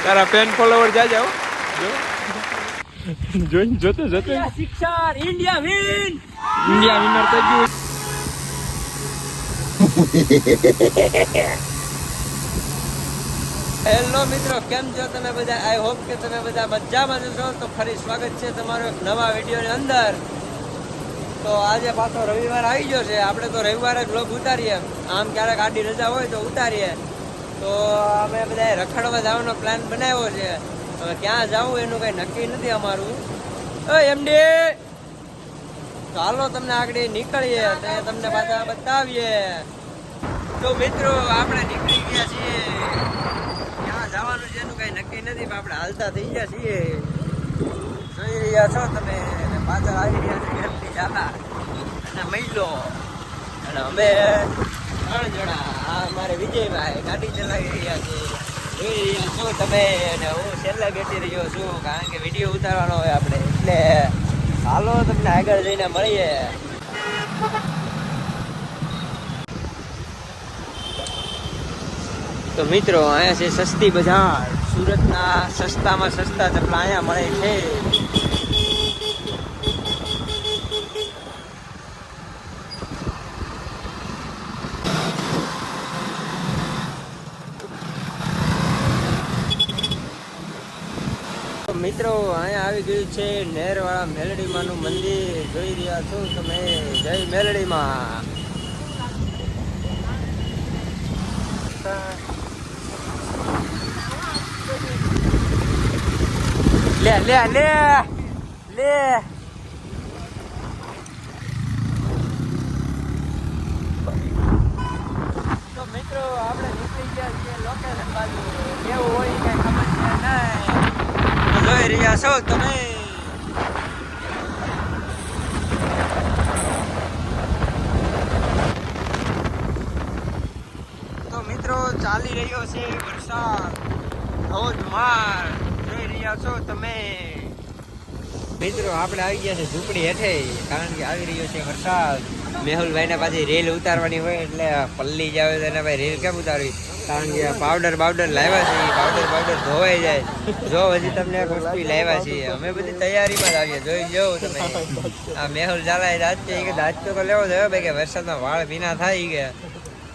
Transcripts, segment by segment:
તારા fan follower જાઓ જો જોઈને જોતો શિક્ષણ ઇન્ડિયા વિન ઇન્ડિયા વિનર થઈ ગયું. હેલો મિત્રો, કેમ છો તમે બધા? આઈ હોપ કે તમે બધા મજામાં છો. તો ફરી સ્વાગત છે તમારો એક નવા વિડીયોની અંદર. તો આજે પાછો રવિવાર આવી ગયો છે. આપણે તો રવિવારે જ વ્લોગ ઉતારીએ, આમ ક્યારેક આડી રજા હોય તો ઉતારીએ. તો અમે બધા રખડવા જવાનો પ્લાન બનાવ્યો છે. હવે ક્યાં જવું એનું કંઈ નક્કી નથી અમારું. એમડી ચાલો તમને આગળ નીકળીએ તો તમને પાછા બતાવીએ. તો મિત્રો આપણે નીકળી ગયા છીએ. ક્યાં જવાનું છે એનું કઈ નક્કી નથી, પણ આપણે હાલતા થઈ ગયા છીએ. જોઈ રહ્યા છો તમે, પાછળ આવી રહ્યા છે એમની જાતા અને મહિલો અને અમે 3 જણા. આ અમારે વિજયભાઈ ગાડી ચલાવી રહ્યા છે. જોઈ રહ્યા છો તમે, અને હું છેલ્લે બેસી રહ્યો છું કારણ કે વિડીયો ઉતારવાનો હોય આપણે, એટલે હાલો તમને આગળ જઈને મળીએ. તો મિત્રો, અહીંયા છે સસ્તી બજાર. સુરતના સસ્તામાં સસ્તા ચપલા અહીંયા મળે છે. મિત્રો, અહીંયા આવી ગયું છે નેરવાળા મેલડીમાનું મંદિર. જોઈ રહ્યા છો તમે. જય મેલડીમાં. લે લે લે લે તો મિત્રો, આપણે નીકળી ગયા છીએ લોકેશન બાજુ. કેવું હોય કઈ ખબર છે નહીં. જોઈ રહ્યા છો તમે. તો મિત્રો, ચાલી રહ્યો છે વરસાદ ધોધમાર. જોઈ રહ્યા છો તમે. મિત્રો, આપણે આવી ગયા છે ઝૂંપડી હેઠે કારણ કે આવી રહ્યો છે વરસાદ. મેહુલભાઈ ને પાછી રેલ ઉતારવાની હોય એટલે પલ્લી જાવ તો એને ભાઈ રેલ કેમ ઉતારવી, કારણ કે પાવડર લાવ્યા છે. પાવડર ધોવાઈ જાય. જો હજી તમને એક વસ્તુ લાવ્યા છીએ, અમે બધી તૈયારીમાં જ આવીએ. જોઈ જાઓ તમે. આ મેહુલ ચાલાય રાજ્ય કે દાચકો તો લેવો થયો ભાઈ, કે વરસાદમાં વાળ ભીના થાય ગયા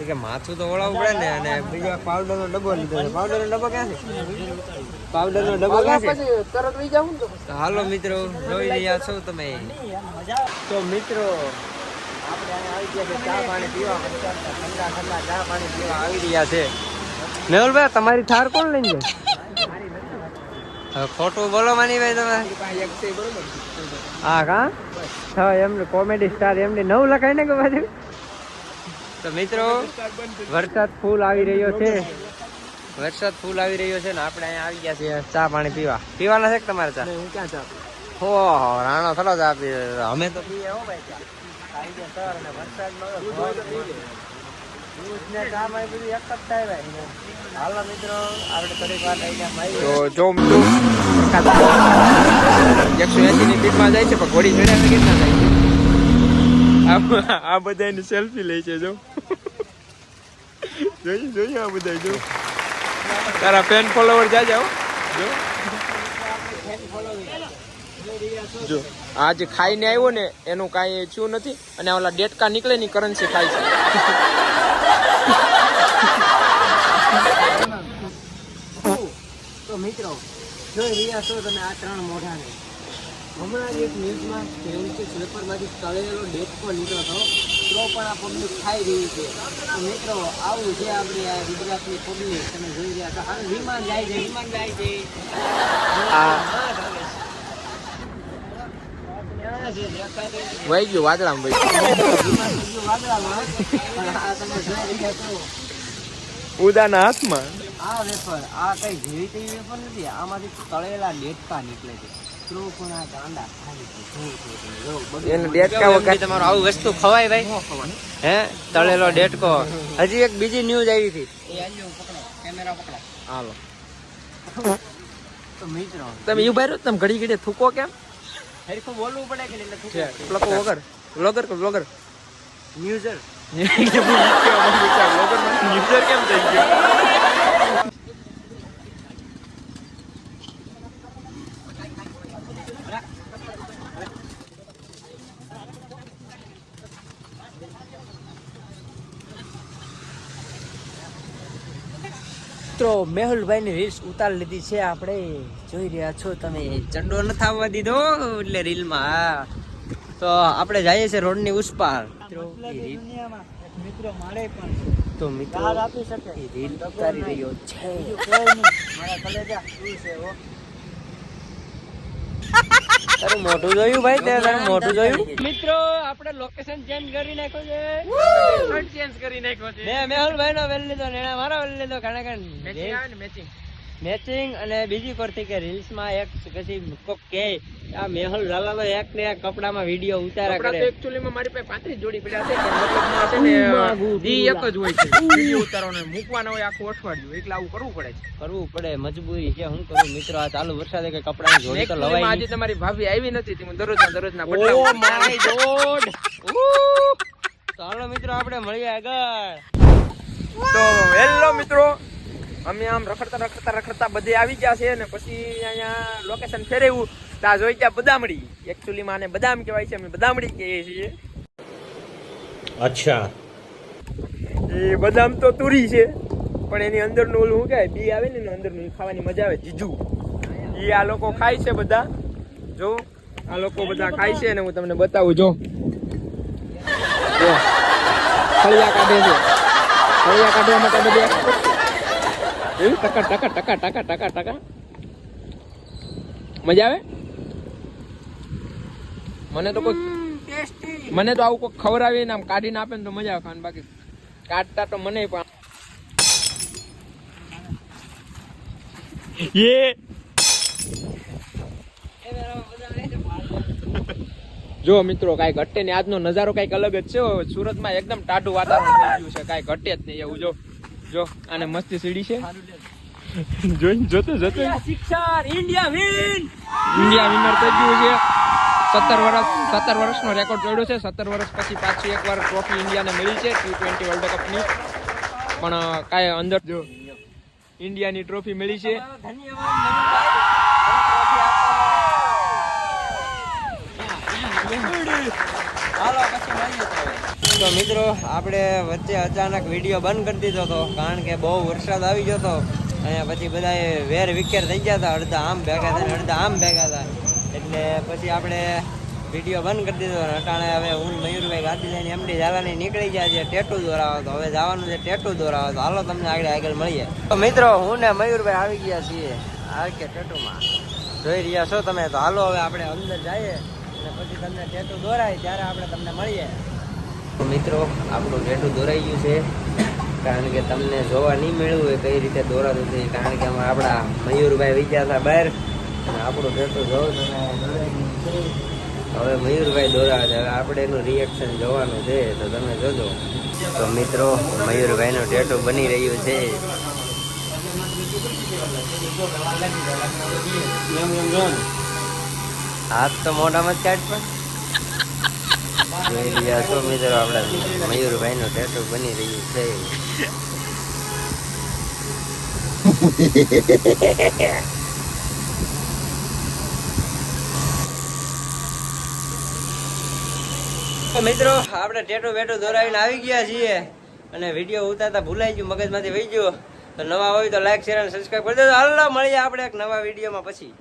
કે માથું તો ઓળાવવું પડે ને. અને બીજો પાવડરનો ડબ્બો લીધો છે. પાવડરનો ડબ્બો ક્યાં છે? પાવડરનો ડબ્બો ક્યાં છે? હાલો મિત્રો, જોઈ રહ્યા છો તમે. તો મિત્રો, આપણે આવી ગયા છે ચા પાણી પીવા. ઠંડા ચા પાણી પીવા આવી રહ્યા છે. મેહુલભાઈ, તમારી થાર કોણ લઈને જાય? ખોટું બોલો માનીભાઈ તમે. હા કા એમને કોમેડી સ્ટાર એમને 9 લખાય ને કે બાજુ. તો મિત્રો, વરસાદ ફૂલ આવી રહ્યો છે. ને આપણે અહીંયા આવી ગયા છીએ ચા પાણી પીવાના છે કે તમારે ચા? હું ક્યાં ચા? હો રાણો થોડો ચા પીએ. અમે તો પીએ હો ભાઈ ચા. આવી ગયા સર, અને વરસાદમાં ચા બધું એક જ થાય ભાઈ. હાલો મિત્રો, આપણે થોડીક વાર આવી ગયા. તો જો 180 ની સ્પીડમાં જાય છે, પણ ઘોડી ચડ્યા કેટલા જાય છે? આ બધા સેલ્ફી લે છે. જો જોઈએ આ બધા. જો તારા ફેન ફોલોવર જાઓ જો. આ જે ખાઈને આવ્યો ને એનું કાંઈ થયું નથી, અને ઓલા ડેટકા નીકળે ની કરન્સી ખાય છે. તો મિત્રો, જોઈ રહ્યા છો તમે આ 3 મોઢાને. હમણાં એક ન્યૂઝમાં જોયું છે પેપરમાંથી તળેલો ડેટકો નીકળ્યો હતો, તો પણ આ પબ્લિક ખાઈ રહી છે. તો મિત્રો, આવું છે આપણી આ ગુજરાતની પબ્લિક. તમે જોઈ રહ્યા છો. હાલ વિમાન જાય છે. વહી ગયું વાદળામાં. ઉદાના હાથમાં આ વેફર, આ કઈ જેવી તેવી વેફર નથી. આમાંથી તળેલા ડેટકા નીકળે છે. તમારું આવું વસ્તુ ખવાય ભાઈ? હે, તળેલો ડેટકો. હજી એક બીજી ન્યૂઝ આવી હતી. હાલો તો મિત્રો, તમે ઉભા રહ્યો. તમે ઘડી થૂકો કેમ? હરખું બોલવું પડે કે એટલે પ્લકો વગર બ્લોગર ન્યૂઝર બ્લોગર કેમ થઈ ગયો? મિત્રો મેહુલભાઈ ની રીલ્સ ઉતાર લીધી છે આપણે, જોઈ રહ્યા છો તમે. ચંડો નથી આવવા દીધો એટલે રીલ માં. તો આપણે જઈએ છીએ રોડ ની ઉસ પાર. મિત્રો મારે પણ તો મિત્રો આપી શકે રીલ ઉતારી રહ્યો છે. મારા કલેજા શું છે હો. તારું મોઢું જોયું ભાઈ? તે તારું મોઢું જોયું? મિત્રો આપણે લોકેશન ચેન્જ કરી નાખ્યો છે. ચેન્જ કરી નાખ્યો છે. મેં મેહુલભાઈ નો વેલ લીધો, નેણા મારો વેલ લીધો. કારણ કે મેચિંગ આવે ને મેચિંગ. મેચિંગ અને બીજી કરતી કે રીલ્સ માં એક પછી કોક કે આ મેહુલ લાલાનો એક ને એક કપડામાં વિડિયો ઉતારા કપડા તો કરે. એકચ્યુઅલી માં મારી પાસે 35 જોડી પડ્યા છે, પણ મતલબમાં છે ને દી એક જ હોય છે વિડિયો ઉતારવાનો, મૂકવાનો હોય આખું અઠવાડિયું, એટલે આવું કરવું પડે છે. કરવું પડે, મજબૂરી છે. હું કરું મિત્રો, આ ચાલુ વરસાદે કે કપડાની જોડી તો લવાય આજે નહીં. તમારી ભાભી આવી નથી, હું દરરોજના બદલા. Oh my God. ચાલો મિત્રો આપણે મળીએ આગળ. તો હેલો મિત્રો, અમે આમ રખડતા બધે આવી ગયા છે ને પછી અહીંયા લોકેશન ફેરવ્યું ત્યાં જોઈ ગયા બદામડી. એકચ્યુઅલી માં આને બદામ કહેવાય છે, અમે બદામડી કહીએ છીએ. અચ્છા. એ બદામ તો તુરી છે, પણ એની અંદરનું ઓલું શું કહેવાય, બી આવે ને એનું અંદરનું, ઈ ખાવાની મજા આવે, જીજુ. એ આ લોકો ખાય છે બધા. જો આ લોકો બધા ખાય છે ને હું તમને બતાવું. જો ફળિયા કાઢે છે. ફળિયા કાઢવા માટે બધે એવું ટકા ટકા ટકા ટકા ટકા ટકા મજા આવે. મને તો આવું કોઈ ખવડાવીને આમ કાઢીને આપે ને તો મજા આવે ખાવાની. બાકી કાઢતા તો મને પણ જો મિત્રો કાંઈ ઘટે ને આજનો નજારો કાંઈક અલગ જ છે. સુરતમાં એકદમ ટાઢું વાતાવરણ થઈ ગયું છે, કાંઈ ઘટે જ નહીં એવું. જો આને મસ્તી સીડી છે. જોતો શિક્ષણ ઇન્ડિયા વિન. ઇન્ડિયા વિનર થઈ ગયું છે. 17 વર્ષનો રેકોર્ડ તોડ્યો છે. 17 વર્ષ પછી પાછી એકવાર ટ્રોફી ઇન્ડિયાને મળી છે T20 વર્લ્ડ કપની. પણ કાંઈ અંદર જો ઇન્ડિયાની ટ્રોફી મળી છે. તો મિત્રો આપણે વચ્ચે અચાનક વિડીયો બંધ કરી દીધો હતો, કારણ કે બહુ વરસાદ આવી ગયો હતો. અને પછી બધા વેર વિકેર થઈ ગયા હતા, અડધા આમ ભેગા થાય ને અડધા આમ ભેગા થાય. એટલે પછી આપણે વિડીયો બંધ કરી દીધો. અટાણે હવે હું મયુરભાઈ ગાડી લઈને એમડી જવાની નીકળી ગયા છે ટેટુ દોરાવો. તો હવે જવાનું છે ટેટુ દોરાવો. તો હાલો તમને આગળ મળીએ. તો મિત્રો હું ને મયુરભાઈ આવી ગયા છીએ કે ટેટુમાં, જોઈ રહ્યા છો તમે. તો હાલો હવે આપણે અંદર જઈએ અને પછી તમને ટેટુ દોરાય ત્યારે આપણે તમને મળીએ. તો મિત્રો આપણું ટેટુ દોરાઈ ગયું છે, કારણ કે તમને જોવા નહીં મળ્યું હોય કઈ રીતે દોરાતું છે. કારણ કે આપણા મયુરભાઈ વિચાર હતા બહાર અને આપણું ટેટુ જોવું તમે દોરાઈ ગયું છે. હવે મયુરભાઈ દોરાવે છે, હવે આપણે એનું રિએક્શન જોવાનું છે, તો તમે જોજો. તો મિત્રો મયુરભાઈનું ટેટુ બની રહ્યું છે. હાથ તો મોઢામાં જ કાઢ પણ જોઈ રહ્યા છો મિત્રો, આપણે મયુરભાઈનું ટેટુ બની રહ્યું છે. મિત્રો આપણે ટેટુ વેટુ દોરાવીને આવી ગયા છીએ અને વિડીયો ઉતારતા ભૂલાઈ ગયું, મગજમાંથી વહી ગયું. તો નવા હોય તો લાઈક શેર અને સબસ્ક્રાઈબ કરી દેજો. હાલો મળીએ આપણે એક નવા વિડીયોમાં પછી.